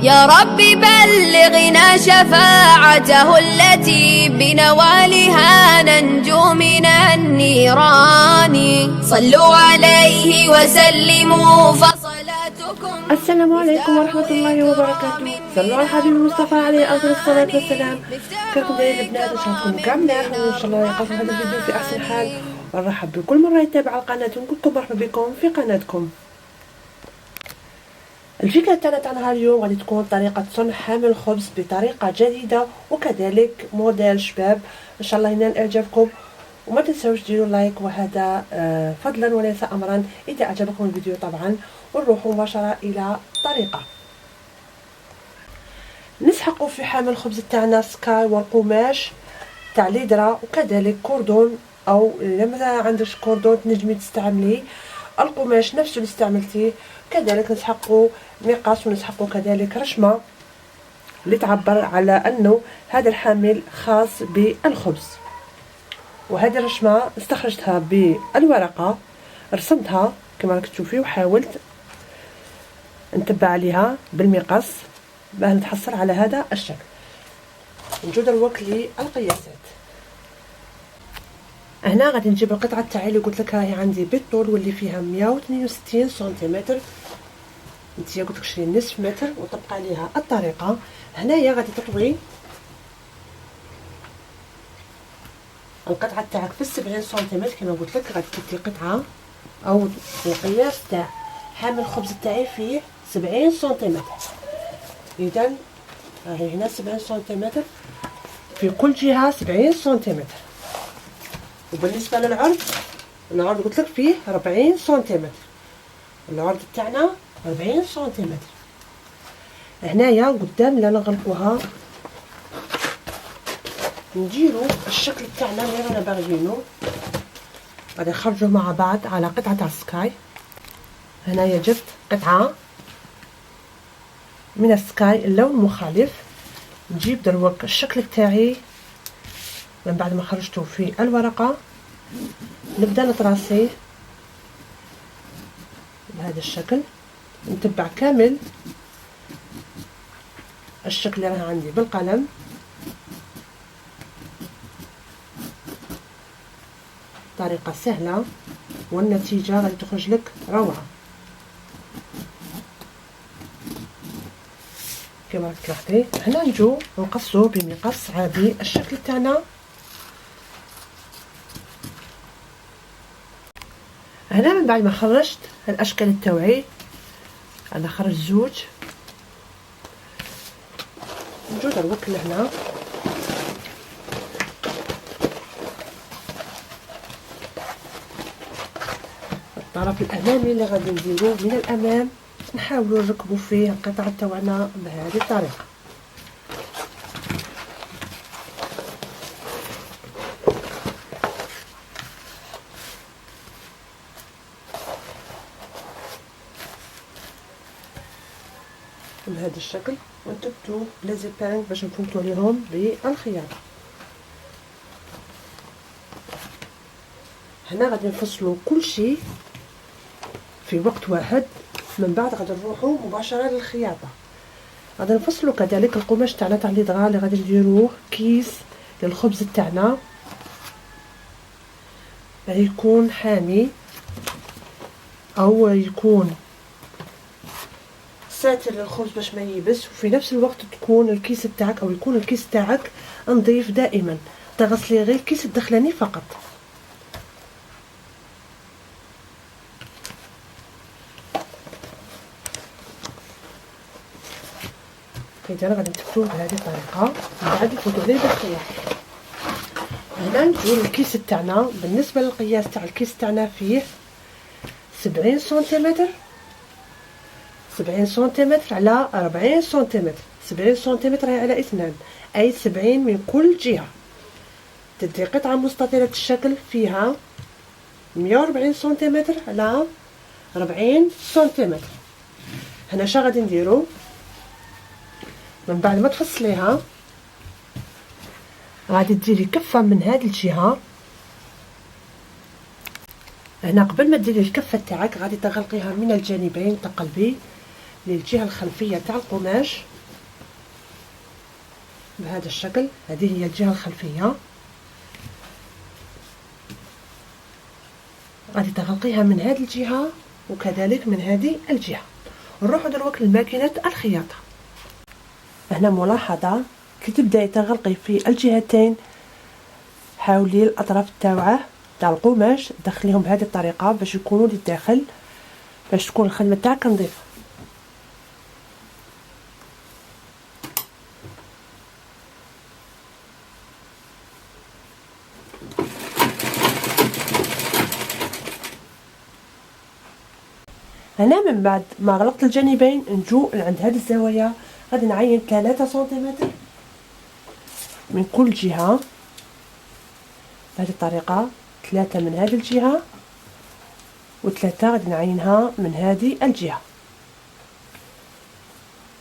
يا رب بلغنا شفاعته التي بنوالها ننجو من النيران. صلوا عليه وسلموا فصلاتكم. السلام عليكم ورحمة الله وبركاته. صلوا على الحبيب المصطفى عليه أفضل الصلاة والسلام. كيفكم دايرين البنات؟ إن شاء الله تكونوا كاع مليح، وإن شاء الله يلقاكم هذا الفيديو في أحسن حال. ونرحب بكل مرة يتابع القناة ونقول لكم مرحبا بكم في قناتكم. الفكرة تاع نهار اليوم غادي تكون طريقة صنع حامل الخبز بطريقة جديدة وكذلك موديل شباب. إن شاء الله ينال إعجابكم، وما تنسوش ديروا لايك، وهذا فضلا وليس أمرا إذا أعجبكم الفيديو طبعا. ونروحوا مباشرة إلى الطريقة. نسحقوا في حامل الخبز تاعنا سكاي والقماش تاع ليدرا وكذلك كوردون، او الا ما عندكش كوردون تنجمي تستعملي القماش نفسه اللي استعملتيه. كذلك نسحقوا مقاس، ونسحقوا كذلك رشمه اللي تعبر على انه هذا الحامل خاص بالخبز. وهذه الرشمه استخرجتها بالورقه، رسمتها كما راك تشوفي، وحاولت نتبع عليها بالمقص باه نتحصل على هذا الشكل. نجو دروك للقياسات. هنا غادي نجيب القطعه تاعي اللي قلت لك راهي عندي بالطول واللي فيها 162 سنتيمتر. انت قلت لك شري نصف متر وطبق عليها الطريقه. هنايا غادي تطوي القطعه تاعك في 70 سنتيمتر كما قلت لك. غادي تدي قطعه او القياس تاع حامل الخبز تاعي فيه 70 سنتيمتر. اذا راهي هنا 70 سنتيمتر في كل جهه، 70 سنتيمتر. وبالنسبه للعرض، العرض قلت لك فيه 40 سنتيمتر. العرض تاعنا 40 سنتيمتر. هنايا قدام لا نغلقوها، نديرو الشكل تاعنا اللي رانا باغيينو. غادي نخرجوه مع بعض على قطعه تاع سكاي. هنايا جبت قطعه من السكاي اللون مخالف. نجيب دروك الشكل تاعي من بعد ما خرجته في الورقه، نبدا نطراسيه بهذا الشكل. نتبع كامل الشكل اللي راه عندي بالقلم. طريقه سهله والنتيجه غادي تخرج لك روعه كما راك تلاحظي. هنا نجو نقصو بمقص عادي الشكل تاعنا. هنا من بعد ما خرجت الاشكال التوعي، انا خرج زوج، نجو دروك لهنا الطرف الامامي اللي غادي نديروه من الامام. نحاولوا نركبوا فيه القطعه تاعنا بهذه الطريقه. بهذا الشكل، ونثبتوا بلا زيبان باش نفوتوا عليهم بالخياطه. هنا غادي نفصلوا كل شيء في وقت واحد. من بعد غادي نروحوا مباشره للخياطه. غادي نفصلوا كذلك القماش تاعنا تاع ليدغا اللي غادي نديروه كيس للخبز تاعنا باه يكون حامي او يكون ساتر للخبز باش ما ييبس، وفي نفس الوقت تكون الكيس تاعك او يكون الكيس تاعك نظيف دائما. تغسلي غير الكيس الدخلاني فقط. اذا غادي نثبتوه بهذه الطريقه. من بعد نفوتوا عليه بالخياط. هنا نجيو للكيس تاعنا. بالنسبه للقياس تاع الكيس تاعنا فيه 70 سنتيمتر، 70 سنتيمتر على 40 سنتيمتر. 70 سنتيمتر هي على 2، اي 70 من كل جهه. تدي قطعه مستطيله الشكل فيها 140 سنتيمتر على 40 سنتيمتر. هنا شا غادي نديرو من بعد ما تفصليها، غادي ديري كفه من هذه الجهه. هنا قبل ما ديري الكفه تاعك غادي تغلقيها من الجانبين، تقلبي للجهه الخلفيه تاع القماش بهذا الشكل. هذه هي الجهه الخلفيه، غادي تغلقيها من هذه الجهه وكذلك من هذه الجهه. نروحوا دروك لماكينه الخياطه. هنا ملاحظه، كي تبداي تغلقي في الجهتين حاولي الاطراف تاع القماش دخليهم بهذه الطريقه باش يكونوا للداخل، باش تكون الخدمه تاعك نظيفه. هنا من بعد ما غلقت الجانبين نجو عند هذه الزوايا، غادي نعين 3 سنتيمتر من كل جهه بهذه الطريقه، 3 من هذه الجهه و3 غادي نعينها من هذه الجهه.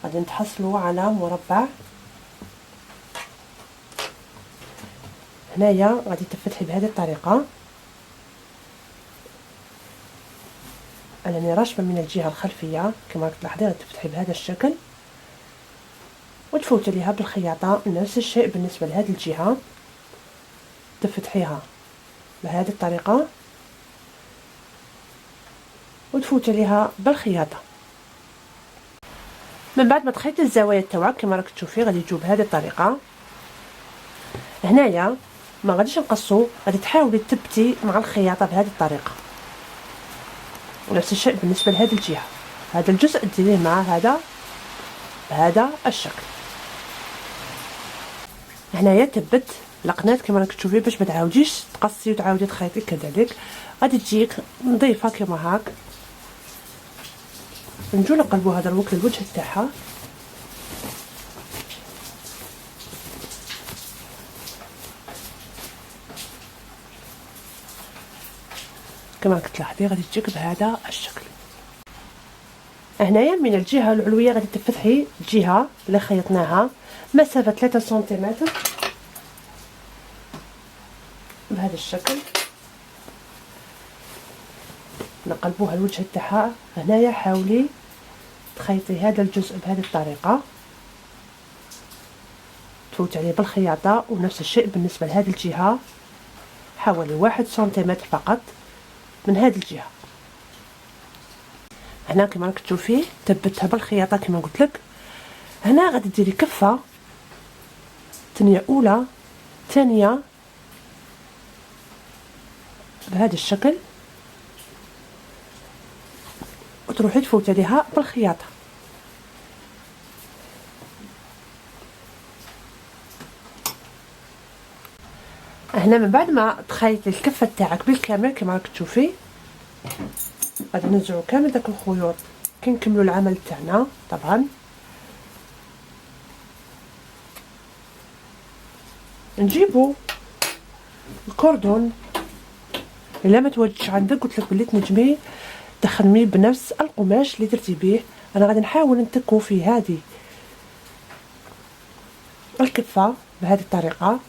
غادي نتحصلوا على مربع. هنايا غادي تفتحي بهذه الطريقه، انني راشمه من الجهه الخلفيه كما راك تلاحظي، تفتحي بهذا الشكل وتفوتي ليها بالخياطه. نفس الشيء بالنسبه لهذه الجهه، تفتحيها بهذه الطريقه وتفوتي ليها بالخياطه. من بعد ما تخيطي الزوايا تاعك كما راك تشوفي غادي تجيو بهذه الطريقه. هنايا ما غاديش نقصوا، غادي تحاولي تثبتي مع الخياطه بهذه الطريقه. ونفس الشيء بالنسبه لهذه الجهه، هذا الجزء ديريه مع هذا بهذا الشكل. هنايا تبت القنات كما راك تشوفي باش ما تعاوديش تقصي وتعاودي تخيطي، كذلك غادي تجيك نظيفه كما هاك. نجو نقلبوا هذا الوكل الوجه تاعها. كما راك تلاحظي غادي تجيك بهذا الشكل. هنايا من الجهه العلويه غادي تفتحي الجهه اللي خيطناها مسافه 3 سنتيمتر بهذا الشكل. نقلبوها الوجه تاعها. هنايا حاولي تخيطي هذا الجزء بهذه الطريقه، تفوت عليه بالخياطه. ونفس الشيء بالنسبه لهذه الجهه، حوالي 1 سنتيمتر فقط من هذه الجهه. هنا كما راك تشوفي ثبتها بالخياطه كما قلت لك. هنا غادي ديري كفه ثانيه اولى ثانيه بهذا الشكل، وتروحي تفوتي عليها بالخياطه. هنا من بعد ما تخيطي الكفه تاعك بالكامل كما راك تشوفي، غادي ننزعو كامل داك الخيوط كي نكملوا العمل تاعنا. طبعا نجيبو الكوردون، الا ما توجدش عندك قلت لك بلي تنجمي تخدمي بنفس القماش اللي درتي به. انا غادي نحاول نتكو في هذه الكفه بهذه الطريقه.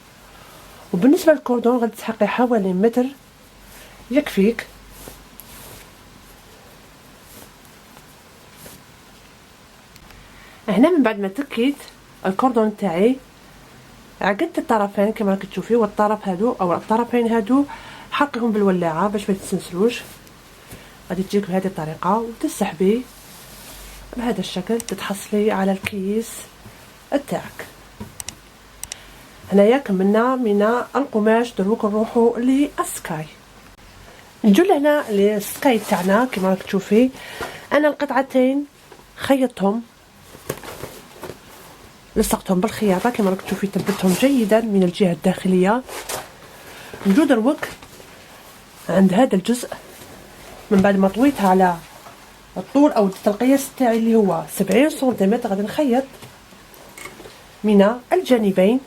وبالنسبه للكوردون غادي تحقي حوالي متر يكفيك. هنا من بعد ما تكيت الكوردون تاعي عقدت الطرفين كما راك تشوفي، والطرف هادو او الطرفين هادو حقهم بالولاعه باش ما يتسنسلوش. غادي تجيك بهذه الطريقه وتسحبي بهذا الشكل، تتحصلي على الكيس تاعك. هنايا كملنا من القماش. دروك نروحوا للسكاي. نجو لهنا للسكاي تاعنا كما راك تشوفي. انا القطعتين خيطتهم، لصقتهم بالخياطه كما راك تشوفي، ثبتهم جيدا من الجهه الداخليه. نجو دروك عند هذا الجزء. من بعد ما طويتها على الطول او القياس تاعي اللي هو 70 سنتيمتر، غادي نخيط من الجانبين.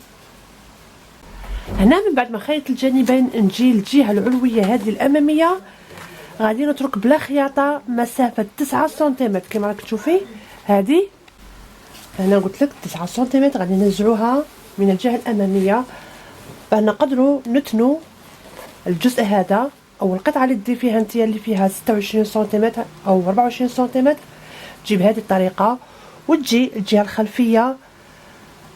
هنا من بعد ما خيط الجانبين نجي للجهه العلويه هذه الاماميه، غادي نترك بلا خياطه مسافه 9 سنتيمتر كما راك تشوفي. هذه هنا قلت لك 9 سنتيمتر غادي ننزعوها من الجهه الاماميه باش نقدروا نتنوا الجزء هذا او القطعه اللي دير فيها انت اللي فيها 26 سنتيمتر او 24 سنتيمتر تجي بهذه الطريقه، وتجي الجهه الخلفيه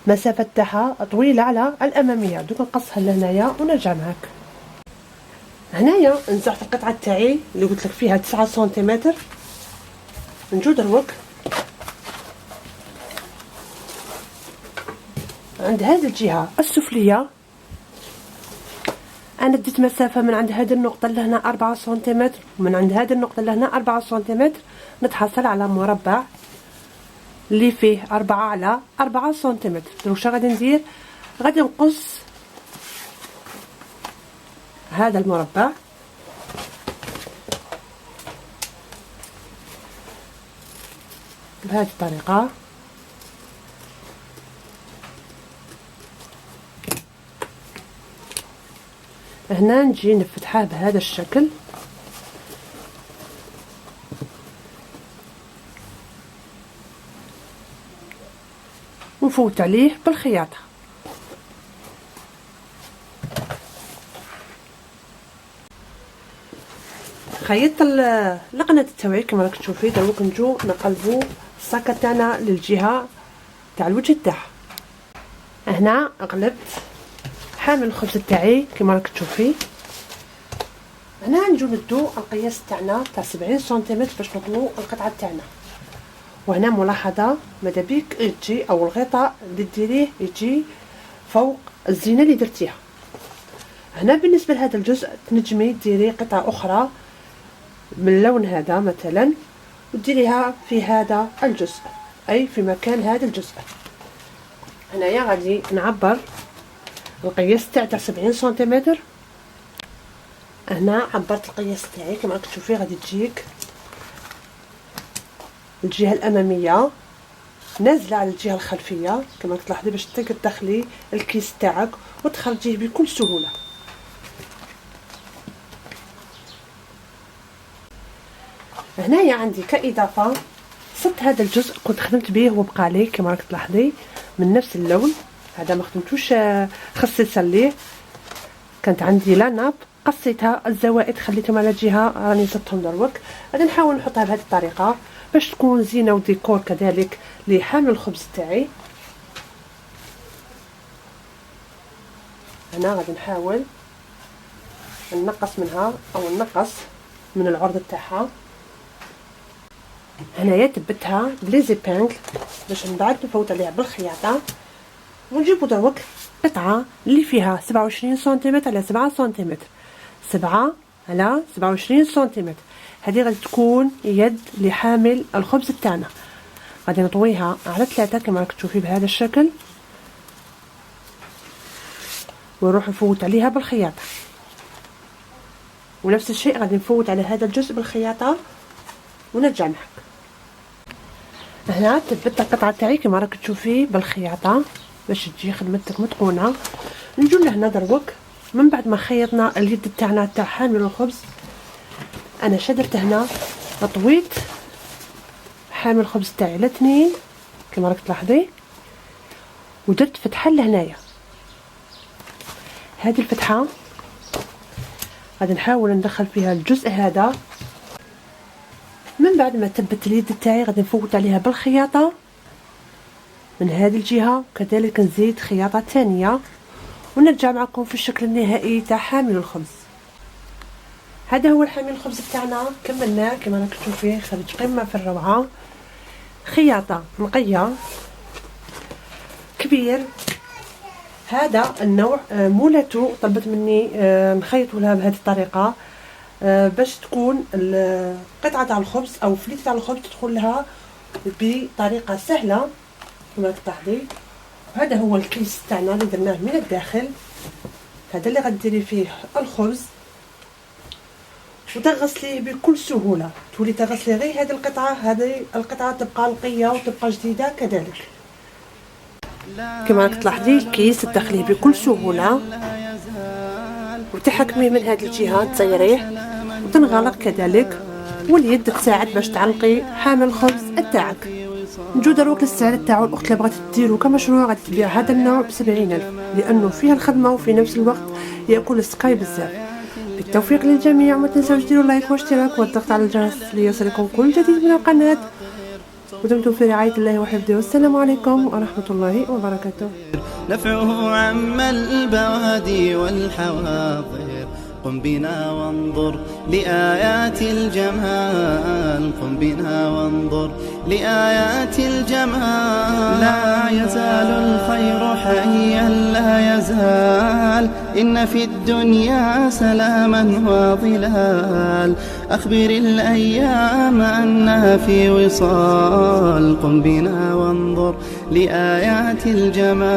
مسافه تاعها طويله على الاماميه. دوك نقصها لهنايا ونرجع معاك. هنايا نزعت القطعه تاعي اللي قلت لك فيها 9 سنتيمتر. نجو دروك عند هذه الجهه السفليه، انا ديت مسافه من عند هذه النقطه لهنا 4 سنتيمتر، ومن عند هذه النقطه لهنا 4 سنتيمتر، نتحصل على مربع اللي فيه 4 على 4 سنتيمتر. دروك شنو غادي ندير؟ غادي نقص هذا المربع بهذه الطريقه. هنا نجي نفتحه بهذا الشكل، ونفوت عليه بالخياطة. خيطت القناة التوعية كما راك تشوفي. دروك نجو نقلبو الصاكة تاعنا للجهة تاع الوجه تاعها. هنا قلبت حامل الخبز تاعي كما راك تشوفي. هنا نجو ندو القياس تاعنا تاع 70 سنتيمتر باش نطلو القطعه تاعنا. وهنا ملاحظه، ماذا بيك يجي او الغطاء اللي ديريه يجي فوق الزينه اللي درتيها. هنا بالنسبه لهذا الجزء تنجمي ديري قطعه اخرى من اللون هذا مثلا، وديريها في هذا الجزء، اي في مكان هذا الجزء. هنايا غادي نعبر القياس تاع 70 سنتيمتر. هنا عبرت القياس تاعي كما راك تشوفي. غادي تجيك الجهه الاماميه نازله على الجهه الخلفيه كما راك تلاحظي، باش تقدر تدخلي الكيس تاعك وتخرجيه بكل سهوله. هنايا عندي كاضافه صدت هذا الجزء كنت خدمت به وبقى لي كما راك تلاحظي من نفس اللون هذا، ما خدمتوش خصيصا ليه. كانت عندي لاناب قصيتها، الزوائد خليتهم على جهه راني زدتهم دروك. غادي نحاول نحطها بهذه الطريقه باش تكون زينه وديكور كذلك لحامل الخبز تاعي. هنا غادي نحاول نقص منها او نقص من العرض تاعها. هنايا تبتها بلي زيبانغ باش من بعد نفوت عليها بالخياطه، ونجيبو دروك قطعه اللي فيها 27 سنتيمتر على 7 سنتيمتر، 7 على 27 سنتيمتر. هذه غادي تكون يد لحامل الخبز تاعنا. غادي نطويها على 3 كما راك تشوفي بهذا الشكل، ونروح نفوت عليها بالخياطه. ونفس الشيء غادي نفوت على هذا الجزء بالخياطه ونرجع معك. هنا تثبت القطعه تاعي كما راك تشوفي بالخياطه باش تجي خدمتك متقونه. نجو لهنا دروك من بعد ما خيطنا اليد تاعنا تاع حامل الخبز. انا شدرت هنا طويت حامل الخبز تاعي على 2 كما راك تلاحظي، ودرت فتحه لهنايا. هذه الفتحه غادي نحاول ندخل فيها الجزء هذا. من بعد ما ثبت اليد تاعي غادي نفوت عليها بالخياطه من هذه الجهه، كذلك نزيد خياطه ثانيه، ونرجع معكم في الشكل النهائي تاع حامل الخبز. هذا هو الحامل الخبز تاعنا، كملناه كما راك تشوفي، خرج قمه في الروعه. خياطه نقيه كبير. هذا النوع مولاتو طلبت مني نخيطه لها بهذه الطريقه باش تكون قطعه تاع الخبز او فليته تاع الخبز تدخل لها بطريقه سهله كما تلاحظي. هذا هو الكيس تاعنا اللي درناه من الداخل. هذا اللي غديري فيه الخبز وتغسليه بكل سهوله. تولي تغسلي غير هذه القطعه، هذه القطعه تبقى نقيه وتبقى جديده كذلك. كما راك تلاحظي الكيس تدخليه بكل سهوله وتحكميه من هذه الجهه، تسيريه وتنغلق كذلك، واليد تساعد باش تعلقي حامل الخبز تاعك. نجو دروك للسعر تاعو. الاخت اللي بغات ديرو كمشروع غادي تبيع هذا النوع ب70,000 لانه فيه الخدمه وفي نفس الوقت ياكل السكاي بزاف. بالتوفيق للجميع، وما تنساوش ديروا لايك واشتراك والضغط على الجرس ليصلكم كل جديد من القناه. ودمتم في رعاية الله وحفظه، والسلام عليكم ورحمة الله وبركاته. نفعه عم البوادي والحواضر، قم بنا وانظر لآيات الجمال، قم بنا وانظر لآيات الجمال. لا يزال الخير حيا لا يزال، إن في الدنيا سلاما وظلال. أخبر الأيام أنها في وصال، قم بنا وانظر لآيات الجمال.